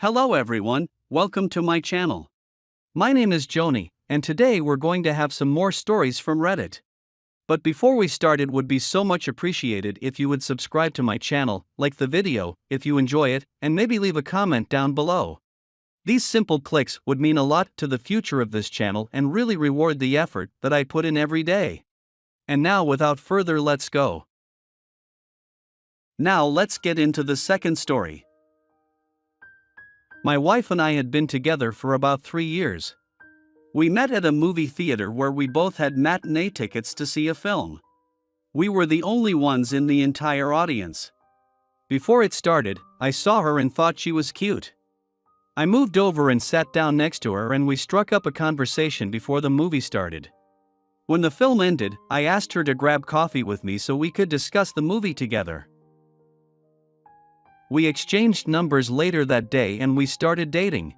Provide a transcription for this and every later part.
Hello everyone, welcome to my channel. My name is Xony, and today we're going to have some more stories from Reddit. But before we start, it would be so much appreciated if you would subscribe to my channel, like the video if you enjoy it, and maybe leave a comment down below. These simple clicks would mean a lot to the future of this channel and really reward the effort that I put in every day. And now without further, let's go. Now let's get into the second story. My wife and I had been together for about 3 years. We met at a movie theater where we both had matinee tickets to see a film. We were the only ones in the entire audience. Before it started, I saw her and thought she was cute. I moved over and sat down next to her, and we struck up a conversation before the movie started. When the film ended, I asked her to grab coffee with me so we could discuss the movie together. We exchanged numbers later that day and we started dating.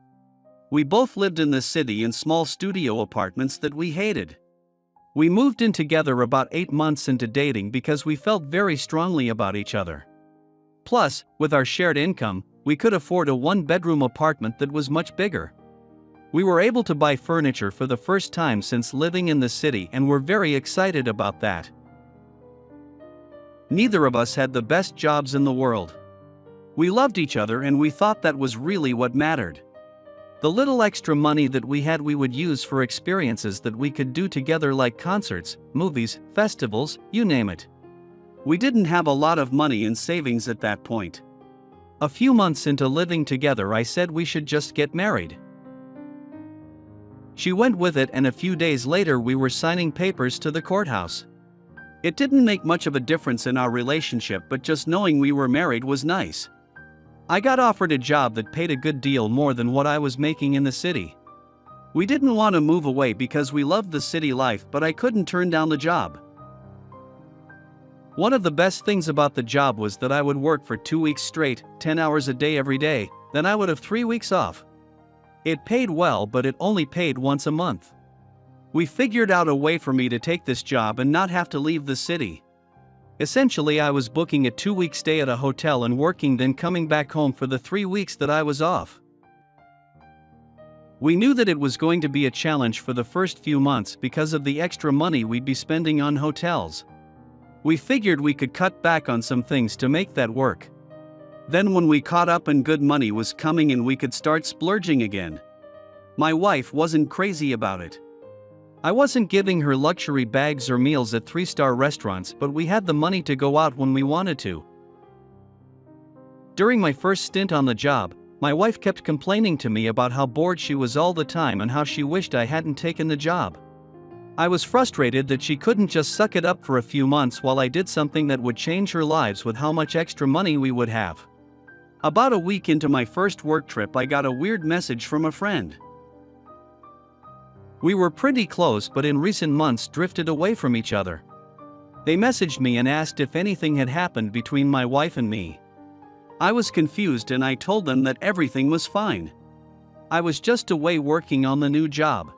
We both lived in the city in small studio apartments that we hated. We moved in together about 8 months into dating because we felt very strongly about each other. Plus, with our shared income, we could afford a 1-bedroom apartment that was much bigger. We were able to buy furniture for the first time since living in the city and were very excited about that. Neither of us had the best jobs in the world. We loved each other and we thought that was really what mattered. The little extra money that we had we would use for experiences that we could do together, like concerts, movies, festivals, you name it. We didn't have a lot of money in savings at that point. A few months into living together, I said we should just get married. She went with it, and a few days later we were signing papers to the courthouse. It didn't make much of a difference in our relationship, but just knowing we were married was nice. I got offered a job that paid a good deal more than what I was making in the city. We didn't want to move away because we loved the city life, but I couldn't turn down the job. One of the best things about the job was that I would work for 2 weeks straight, 10 hours a day every day, then I would have 3 weeks off. It paid well, but it only paid once a month. We figured out a way for me to take this job and not have to leave the city. Essentially, I was booking a 2-week stay at a hotel and working, then coming back home for the 3 weeks that I was off. We knew that it was going to be a challenge for the first few months because of the extra money we'd be spending on hotels. We figured we could cut back on some things to make that work. Then when we caught up and good money was coming in, we could start splurging again. My wife wasn't crazy about it. I wasn't giving her luxury bags or meals at 3-star restaurants, but we had the money to go out when we wanted to. During my first stint on the job, my wife kept complaining to me about how bored she was all the time and how she wished I hadn't taken the job. I was frustrated that she couldn't just suck it up for a few months while I did something that would change her lives with how much extra money we would have. About a week into my first work trip, I got a weird message from a friend. We were pretty close, but in recent months drifted away from each other. They messaged me and asked if anything had happened between my wife and me. I was confused and I told them that everything was fine. I was just away working on the new job.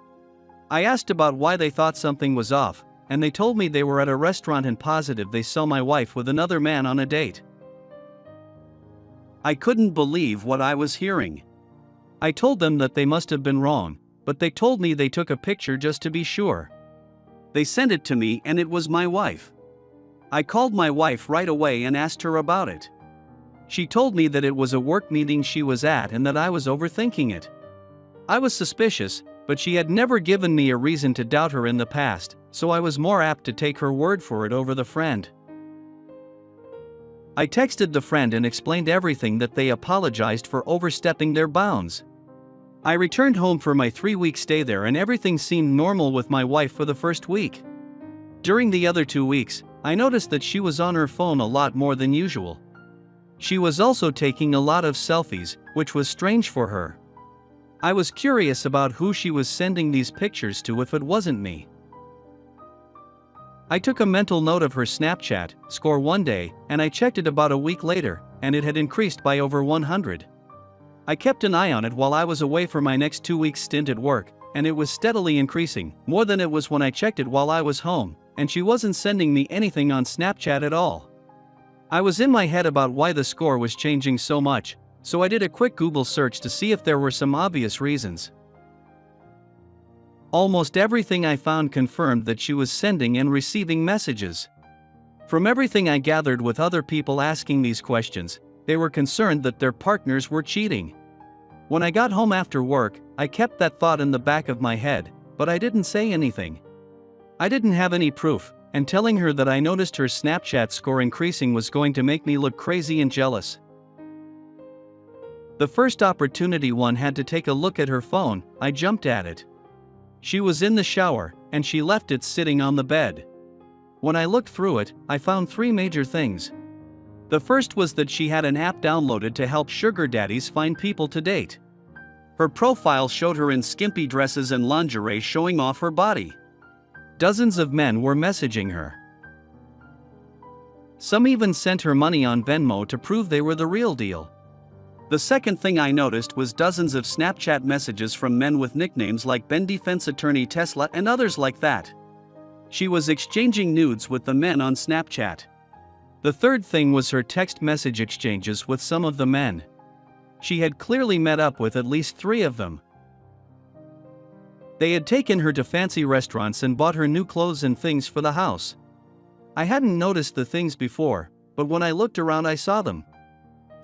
I asked about why they thought something was off, and they told me they were at a restaurant and positive they saw my wife with another man on a date. I couldn't believe what I was hearing. I told them that they must have been wrong, but they told me they took a picture just to be sure. They sent it to me and it was my wife. I called my wife right away and asked her about it. She told me that it was a work meeting she was at and that I was overthinking it. I was suspicious, but she had never given me a reason to doubt her in the past, so I was more apt to take her word for it over the friend. I texted the friend and explained everything, that they apologized for overstepping their bounds. I returned home for my 3-week stay there and everything seemed normal with my wife for the first week. During the other 2 weeks, I noticed that she was on her phone a lot more than usual. She was also taking a lot of selfies, which was strange for her. I was curious about who she was sending these pictures to if it wasn't me. I took a mental note of her Snapchat score one day, and I checked it about a week later, and it had increased by over 100. I kept an eye on it while I was away for my next 2-week stint at work, and it was steadily increasing, more than it was when I checked it while I was home, and she wasn't sending me anything on Snapchat at all. I was in my head about why the score was changing so much, So I did a quick Google search to see if there were some obvious reasons. Almost everything I found confirmed that she was sending and receiving messages. From everything I gathered with other people asking these questions, they were concerned that their partners were cheating. When I got home after work, I kept that thought in the back of my head, but I didn't say anything. I didn't have any proof, and telling her that I noticed her Snapchat score increasing was going to make me look crazy and jealous. The first opportunity one had to take a look at her phone, I jumped at it. She was in the shower, and she left it sitting on the bed. When I looked through it, I found three major things. The first was that she had an app downloaded to help sugar daddies find people to date. Her profile showed her in skimpy dresses and lingerie showing off her body. Dozens of men were messaging her. Some even sent her money on Venmo to prove they were the real deal. The second thing I noticed was dozens of Snapchat messages from men with nicknames like Ben Defense Attorney Tesla and others like that. She was exchanging nudes with the men on Snapchat. The third thing was her text message exchanges with some of the men. She had clearly met up with at least 3 of them. They had taken her to fancy restaurants and bought her new clothes and things for the house. I hadn't noticed the things before, but when I looked around I saw them.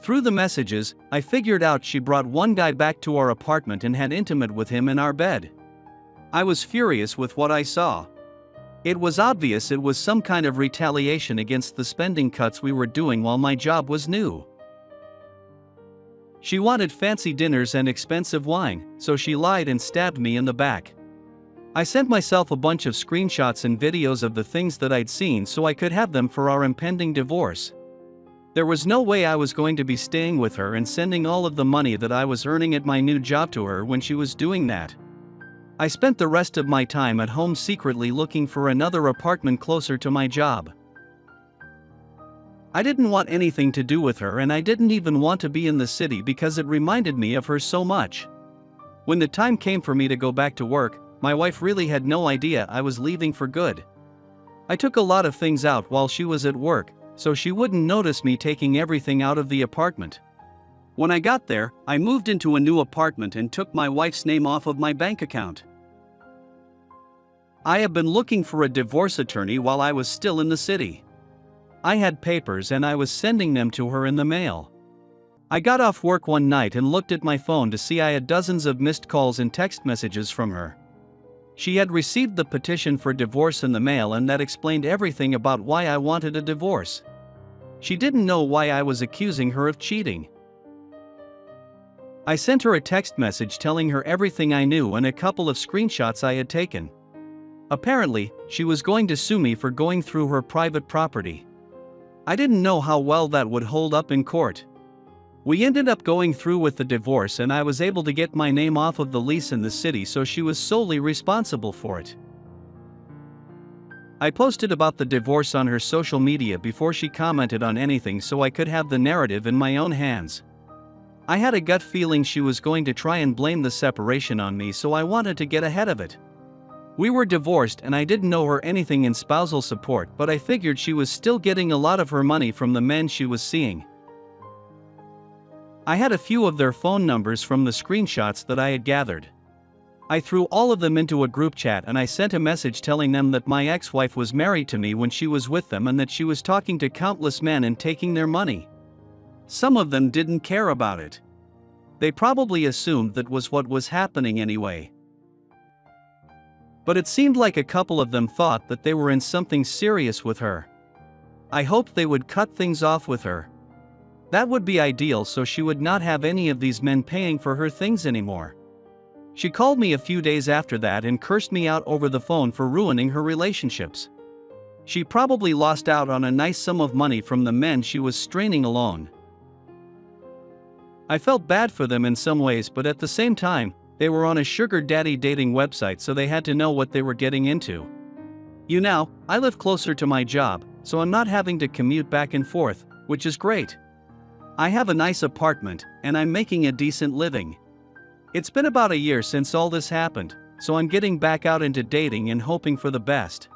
Through the messages, I figured out she brought one guy back to our apartment and had intimate with him in our bed. I was furious with what I saw. It was obvious it was some kind of retaliation against the spending cuts we were doing while my job was new. She wanted fancy dinners and expensive wine, so she lied and stabbed me in the back. I sent myself a bunch of screenshots and videos of the things that I'd seen so I could have them for our impending divorce. There was no way I was going to be staying with her and sending all of the money that I was earning at my new job to her when she was doing that. I spent the rest of my time at home secretly looking for another apartment closer to my job. I didn't want anything to do with her, and I didn't even want to be in the city because it reminded me of her so much. When the time came for me to go back to work, my wife really had no idea I was leaving for good. I took a lot of things out while she was at work, so she wouldn't notice me taking everything out of the apartment. When I got there, I moved into a new apartment and took my wife's name off of my bank account. I have been looking for a divorce attorney while I was still in the city. I had papers and I was sending them to her in the mail. I got off work one night and looked at my phone to see I had dozens of missed calls and text messages from her. She had received the petition for divorce in the mail, and that explained everything about why I wanted a divorce. She didn't know why I was accusing her of cheating. I sent her a text message telling her everything I knew and a couple of screenshots I had taken. Apparently, she was going to sue me for going through her private property. I didn't know how well that would hold up in court. We ended up going through with the divorce, and I was able to get my name off of the lease in the city, so she was solely responsible for it. I posted about the divorce on her social media before she commented on anything so I could have the narrative in my own hands. I had a gut feeling she was going to try and blame the separation on me, so I wanted to get ahead of it. We were divorced and I didn't owe her anything in spousal support, but I figured she was still getting a lot of her money from the men she was seeing. I had a few of their phone numbers from the screenshots that I had gathered. I threw all of them into a group chat and I sent a message telling them that my ex-wife was married to me when she was with them and that she was talking to countless men and taking their money. Some of them didn't care about it. They probably assumed that was what was happening anyway. But it seemed like a couple of them thought that they were in something serious with her. I hoped they would cut things off with her. That would be ideal, so she would not have any of these men paying for her things anymore. She called me a few days after that and cursed me out over the phone for ruining her relationships. She probably lost out on a nice sum of money from the men she was straining along. I felt bad for them in some ways, but at the same time, they were on a sugar daddy dating website, so they had to know what they were getting into. You know, I live closer to my job, so I'm not having to commute back and forth, which is great. I have a nice apartment, and I'm making a decent living. It's been about a year since all this happened, so I'm getting back out into dating and hoping for the best.